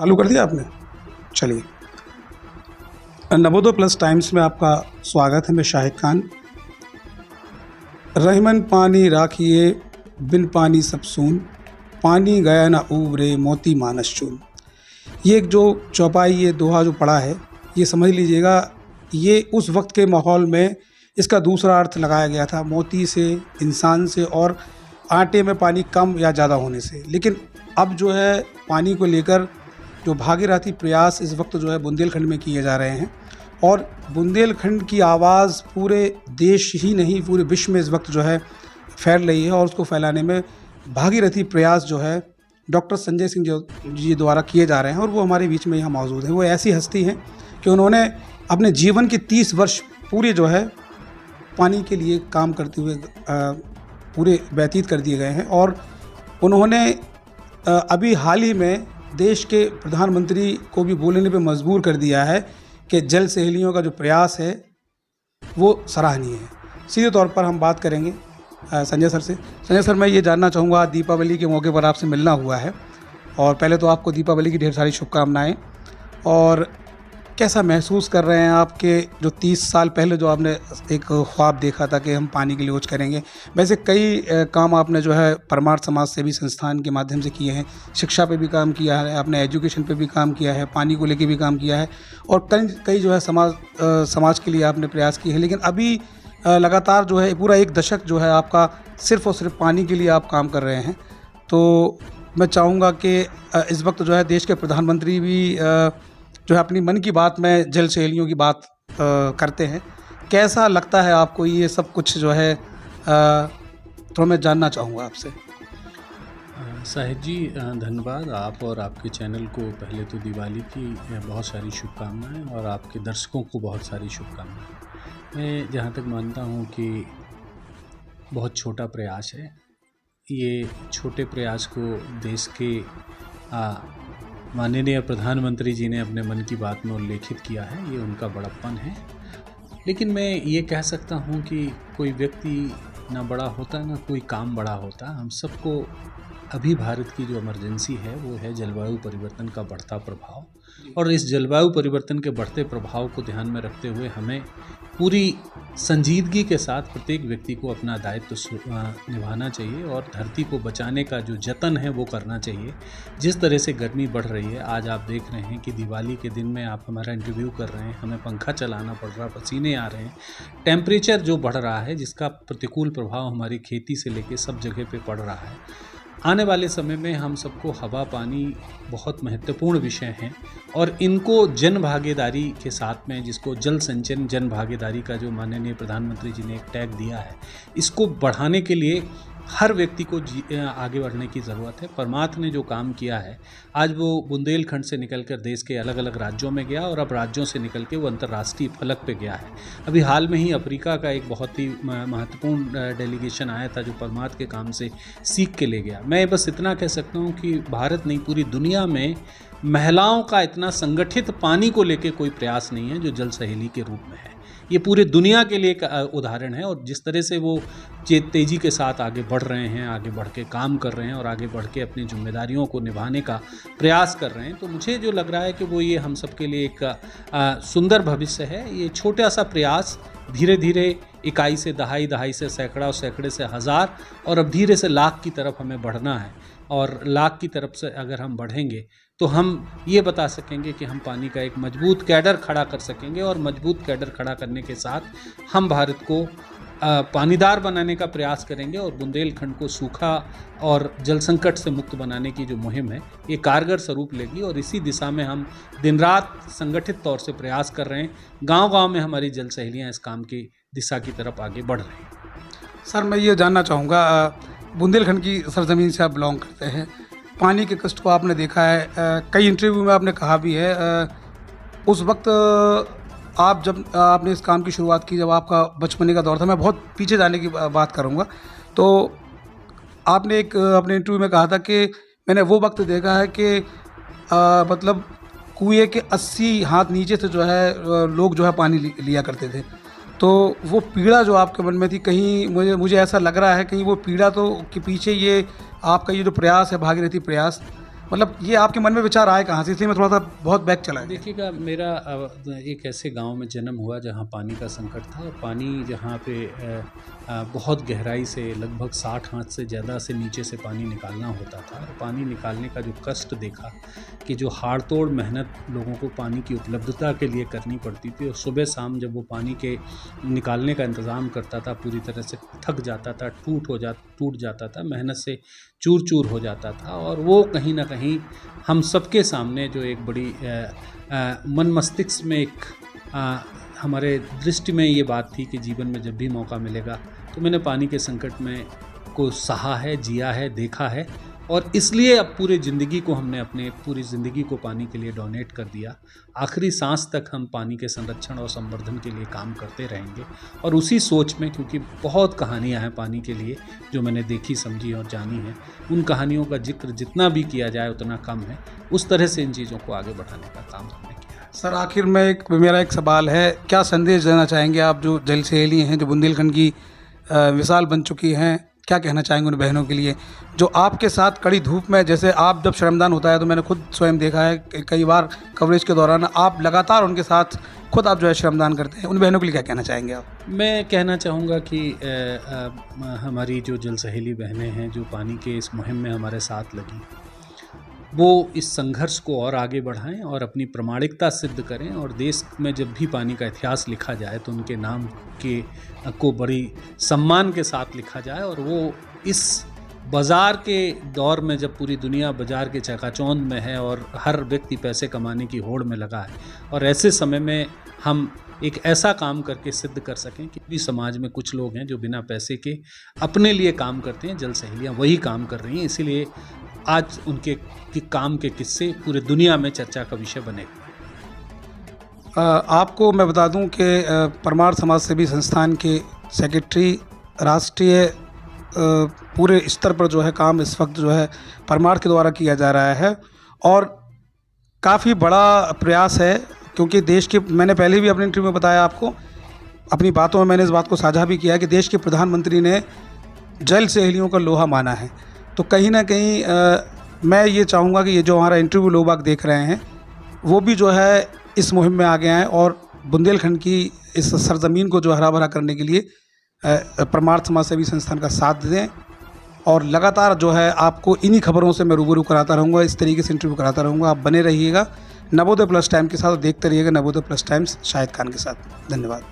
चालू कर दिया आपने? चलिए, नवोदय प्लस टाइम्स में आपका स्वागत है। मैं शाहिद खान। रहमन पानी राखिए, बिन पानी सब सून, पानी गया ना उबरे, मोती मानस चून। ये एक जो चौपाई, ये दोहा जो पढ़ा है, ये समझ लीजिएगा, ये उस वक्त के माहौल में इसका दूसरा अर्थ लगाया गया था, मोती से, इंसान से और आटे में पानी कम या ज़्यादा होने से। लेकिन अब जो है पानी को लेकर जो भागीरथी प्रयास इस वक्त जो है बुंदेलखंड में किए जा रहे हैं, और बुंदेलखंड की आवाज़ पूरे देश ही नहीं पूरे विश्व में इस वक्त जो है फैल रही है। और उसको फैलाने में भागीरथी प्रयास जो है डॉक्टर संजय सिंह जी द्वारा किए जा रहे हैं, और वो हमारे बीच में यहाँ मौजूद हैं। वो ऐसी हस्ती हैं कि उन्होंने अपने जीवन के 30 वर्ष पूरे जो है पानी के लिए काम करते हुए पूरे व्यतीत कर दिए गए हैं। और उन्होंने अभी हाल ही में देश के प्रधानमंत्री को भी बोलने पे मजबूर कर दिया है कि जल सहेलियों का जो प्रयास है वो सराहनीय है। सीधे तौर पर हम बात करेंगे संजय सर से। संजय सर, मैं ये जानना चाहूँगा, दीपावली के मौके पर आपसे मिलना हुआ है, और पहले तो आपको दीपावली की ढेर सारी शुभकामनाएं। और कैसा महसूस कर रहे हैं आपके जो 30 साल पहले जो आपने एक ख्वाब देखा था कि हम पानी के लिए कुछ करेंगे? वैसे कई काम आपने जो है परमार्थ समाज सेवी संस्थान के माध्यम से किए हैं, शिक्षा पे भी काम किया है आपने, एजुकेशन पे भी काम किया है, पानी को लेके भी काम किया है, और कई जो है समाज के लिए आपने प्रयास किए हैं। लेकिन अभी लगातार जो है पूरा एक दशक जो है आपका सिर्फ़ और सिर्फ पानी के लिए आप काम कर रहे हैं। तो मैं चाहूँगा कि इस वक्त जो है देश के प्रधानमंत्री भी जो है अपनी मन की बात में जल सहेलियों की बात करते हैं। कैसा लगता है आपको ये सब कुछ जो है, थोड़ा मैं जानना चाहूँगा आपसे। साहिद जी, धन्यवाद। आप और आपके चैनल को पहले तो दिवाली की बहुत सारी शुभकामनाएं, और आपके दर्शकों को बहुत सारी शुभकामनाएं। मैं जहाँ तक मानता हूँ कि बहुत छोटा प्रयास है। ये छोटे प्रयास को देश के माननीय प्रधानमंत्री जी ने अपने मन की बात में उल्लेखित किया है, ये उनका बड़प्पन है। लेकिन मैं ये कह सकता हूँ कि कोई व्यक्ति ना बड़ा होता ना कोई काम बड़ा होता। हम सबको अभी भारत की जो इमरजेंसी है वो है जलवायु परिवर्तन का बढ़ता प्रभाव, और इस जलवायु परिवर्तन के बढ़ते प्रभाव को ध्यान में रखते हुए हमें पूरी संजीदगी के साथ प्रत्येक व्यक्ति को अपना दायित्व निभाना चाहिए, और धरती को बचाने का जो जतन है वो करना चाहिए। जिस तरह से गर्मी बढ़ रही है, आज आप देख रहे हैं कि दिवाली के दिन में आप हमारा इंटरव्यू कर रहे हैं, हमें पंखा चलाना पड़ रहा, पसीने आ रहे हैं, टेम्परेचर जो बढ़ रहा है जिसका प्रतिकूल प्रभाव हमारी खेती से लेकर सब जगह पे पड़ रहा है। आने वाले समय में हम सबको हवा पानी बहुत महत्वपूर्ण विषय हैं, और इनको जन भागीदारी के साथ में, जिसको जल संचयन जन भागीदारी का जो माननीय प्रधानमंत्री जी ने एक टैग दिया है, इसको बढ़ाने के लिए हर व्यक्ति को आगे बढ़ने की ज़रूरत है। परमात्मा ने जो काम किया है, आज वो बुंदेलखंड से निकलकर देश के अलग अलग राज्यों में गया, और अब राज्यों से निकल के वो अंतर्राष्ट्रीय फलक पे गया है। अभी हाल में ही अफ्रीका का एक बहुत ही महत्वपूर्ण डेलीगेशन आया था जो परमात्मा के काम से सीख के ले गया। मैं बस इतना कह सकता हूँ कि भारत नहीं, पूरी दुनिया में महिलाओं का इतना संगठित पानी को लेकर कोई प्रयास नहीं है जो जल सहेली के रूप में है। ये पूरे दुनिया के लिए एक उदाहरण है, और जिस तरह से वो तेज़ी के साथ आगे बढ़ रहे हैं, आगे बढ़ के काम कर रहे हैं, और आगे बढ़ के अपनी जिम्मेदारियों को निभाने का प्रयास कर रहे हैं, तो मुझे जो लग रहा है कि वो ये हम सब के लिए एक सुंदर भविष्य है। ये छोटा सा प्रयास धीरे धीरे इकाई से दहाई, दहाई से सैकड़ा, और सैकड़े से हज़ार, और अब धीरे से लाख की तरफ हमें बढ़ना है। और लाख की तरफ से अगर हम बढ़ेंगे तो हम ये बता सकेंगे कि हम पानी का एक मजबूत कैडर खड़ा कर सकेंगे, और मजबूत कैडर खड़ा करने के साथ हम भारत को पानीदार बनाने का प्रयास करेंगे, और बुंदेलखंड को सूखा और जल संकट से मुक्त बनाने की जो मुहिम है ये कारगर स्वरूप लेगी। और इसी दिशा में हम दिन रात संगठित तौर से प्रयास कर रहे हैं। गांव-गांव में हमारी जल सहेलियाँ इस काम की दिशा की तरफ आगे बढ़ रही हैं। सर, मैं ये जानना चाहूँगा, बुंदेलखंड की सरजमीन से आप बिलोंग करते हैं, पानी के कष्ट को आपने देखा है, कई इंटरव्यू में आपने कहा भी है। उस वक्त आप जब आपने इस काम की शुरुआत की, जब आपका बचपने का दौर था, मैं बहुत पीछे जाने की बात करूँगा, तो आपने एक अपने इंटरव्यू में कहा था कि मैंने वो वक्त देखा है कि मतलब कुएं के 80 हाथ नीचे से जो है लोग जो है पानी लिया करते थे। तो वो पीड़ा जो आपके मन में थी, कहीं मुझे ऐसा लग रहा है कहीं वो पीड़ा तो के पीछे ये आपका ये जो प्रयास है भागीरथी प्रयास, मतलब ये आपके मन में विचार आए कहाँ से, इसलिए मैं थोड़ा सा बहुत बैक चला गया। देखिएगा, मेरा एक ऐसे गांव में जन्म हुआ जहां पानी का संकट था, और पानी जहां पे बहुत गहराई से लगभग 60 हाथ से ज़्यादा से नीचे से पानी निकालना होता था। और पानी निकालने का जो कष्ट देखा कि जो हाड़-तोड़ मेहनत लोगों को पानी की उपलब्धता के लिए करनी पड़ती थी, और सुबह शाम जब वो पानी के निकालने का इंतज़ाम करता था पूरी तरह से थक जाता था, टूट जाता था, मेहनत से चूर-चूर हो जाता था। और वो कहीं न कहीं हम सबके सामने जो एक बड़ी मन मस्तिष्क में एक हमारे दृष्टि में ये बात थी कि जीवन में जब भी मौका मिलेगा तो मैंने पानी के संकट में को सहा है, जिया है, देखा है, और इसलिए अब पूरी ज़िंदगी को पानी के लिए डोनेट कर दिया। आखिरी सांस तक हम पानी के संरक्षण और संवर्धन के लिए काम करते रहेंगे। और उसी सोच में, क्योंकि बहुत कहानियां हैं पानी के लिए जो मैंने देखी, समझी और जानी है, उन कहानियों का जिक्र जितना भी किया जाए उतना कम है। उस तरह से इन चीज़ों को आगे बढ़ाने का काम हमने किया है। सर, आखिर में मेरा एक सवाल है, क्या संदेश देना चाहेंगे आप जो जल सहेली हैं, जो बुंदेलखंड की मिसाल बन चुकी हैं, क्या कहना चाहेंगे उन बहनों के लिए जो आपके साथ कड़ी धूप में, जैसे आप जब श्रमदान होता है तो मैंने खुद स्वयं देखा है कई बार कवरेज के दौरान आप लगातार उनके साथ खुद आप जो है श्रमदान करते हैं, उन बहनों के लिए क्या कहना चाहेंगे आप? मैं कहना चाहूँगा कि हमारी जो जल सहेली बहनें हैं जो पानी के इस मुहिम में हमारे साथ लगी, वो इस संघर्ष को और आगे बढ़ाएं और अपनी प्रामाणिकता सिद्ध करें। और देश में जब भी पानी का इतिहास लिखा जाए तो उनके नाम को बड़ी सम्मान के साथ लिखा जाए। और वो इस बाज़ार के दौर में, जब पूरी दुनिया बाज़ार के चकाचौंध में है और हर व्यक्ति पैसे कमाने की होड़ में लगा है, और ऐसे समय में हम एक ऐसा काम करके सिद्ध कर सकें कि भी समाज में कुछ लोग हैं जो बिना पैसे के अपने लिए काम करते हैं, जल सहेलियाँ वही काम कर रही हैं। इसीलिए आज उनके काम के किस्से पूरे दुनिया में चर्चा का विषय बने। आपको मैं बता दूं कि परमार्थ समाज सेवी संस्थान के सेक्रेटरी राष्ट्रीय पूरे स्तर पर जो है काम इस वक्त जो है परमार्थ के द्वारा किया जा रहा है, और काफ़ी बड़ा प्रयास है। क्योंकि देश के, मैंने पहले भी अपने इंटरव्यू में बताया आपको, अपनी बातों में मैंने इस बात को साझा भी किया है कि देश के प्रधानमंत्री ने जल सहेलियों का लोहा माना है। तो कहीं ना कहीं मैं ये चाहूँगा कि ये जो हमारा इंटरव्यू लोग बाग देख रहे हैं वो भी जो है इस मुहिम में आगे आएँ और बुंदेलखंड की इस सरजमीन को जो हरा भरा करने के लिए परमार्थ समाज सेवी संस्थान का साथ दें। और लगातार जो है आपको इन्हीं खबरों से मैं रूबरू कराता रहूँगा, इस तरीके से इंटरव्यू कराता रहूँगा। आप बने रहिएगा नवोदय प्लस टाइम के साथ, देखते रहिएगा नवोदय प्लस टाइम्स शाहिद खान के साथ। धन्यवाद।